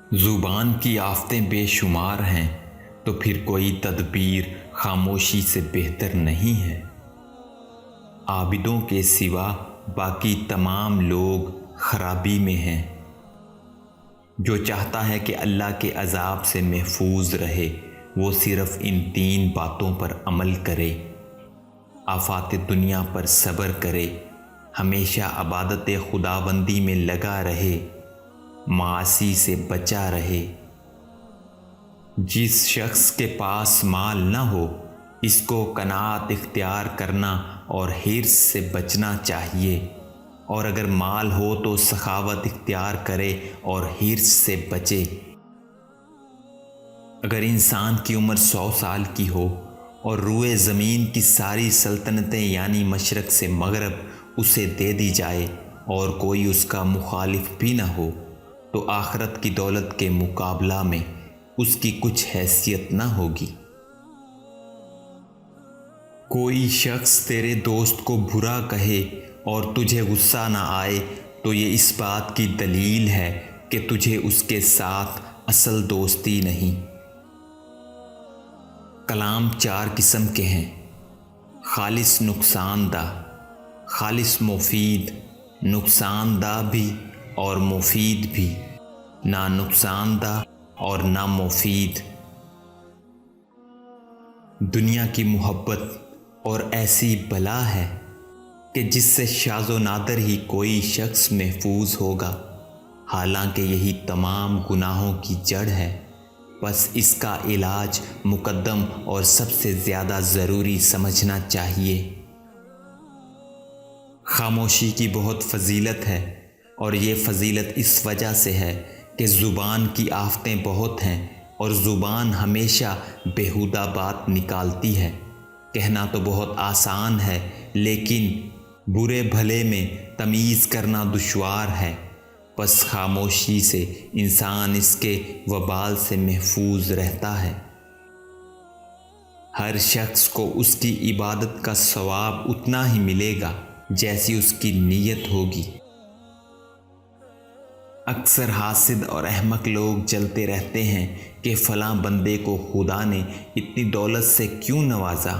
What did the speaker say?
زبان کی آفتیں بے شمار ہیں تو پھر کوئی تدبیر خاموشی سے بہتر نہیں ہے۔ عابدوں کے سوا باقی تمام لوگ خرابی میں ہیں۔ جو چاہتا ہے کہ اللہ کے عذاب سے محفوظ رہے وہ صرف ان 3 باتوں پر عمل کرے، آفات دنیا پر صبر کرے، ہمیشہ عبادت خداوندی میں لگا رہے، معاصی سے بچا رہے۔ جس شخص کے پاس مال نہ ہو اس کو قناعت اختیار کرنا اور حرص سے بچنا چاہیے، اور اگر مال ہو تو سخاوت اختیار کرے اور حرص سے بچے۔ اگر انسان کی عمر 100 سال کی ہو اور روئے زمین کی ساری سلطنتیں یعنی مشرق سے مغرب اسے دے دی جائے اور کوئی اس کا مخالف بھی نہ ہو تو آخرت کی دولت کے مقابلہ میں اس کی کچھ حیثیت نہ ہوگی۔ کوئی شخص تیرے دوست کو برا کہے اور تجھے غصہ نہ آئے تو یہ اس بات کی دلیل ہے کہ تجھے اس کے ساتھ اصل دوستی نہیں۔ کلام 4 قسم کے ہیں: خالص نقصان دہ، خالص مفید، نقصان دہ بھی اور مفید بھی، نہ نقصان دہ اور نہ مفید۔ دنیا کی محبت اور ایسی بلا ہے کہ جس سے شاذ و نادر ہی کوئی شخص محفوظ ہوگا، حالانکہ یہی تمام گناہوں کی جڑ ہے۔ بس اس کا علاج مقدم اور سب سے زیادہ ضروری سمجھنا چاہیے۔ خاموشی کی بہت فضیلت ہے، اور یہ فضیلت اس وجہ سے ہے کہ زبان کی آفتیں بہت ہیں اور زبان ہمیشہ بیہودہ بات نکالتی ہے۔ کہنا تو بہت آسان ہے لیکن برے بھلے میں تمیز کرنا دشوار ہے۔ بس خاموشی سے انسان اس کے وبال سے محفوظ رہتا ہے۔ ہر شخص کو اس کی عبادت کا ثواب اتنا ہی ملے گا جیسی اس کی نیت ہوگی۔ اکثر حاسد اور احمق لوگ جلتے رہتے ہیں کہ فلاں بندے کو خدا نے اتنی دولت سے کیوں نوازا،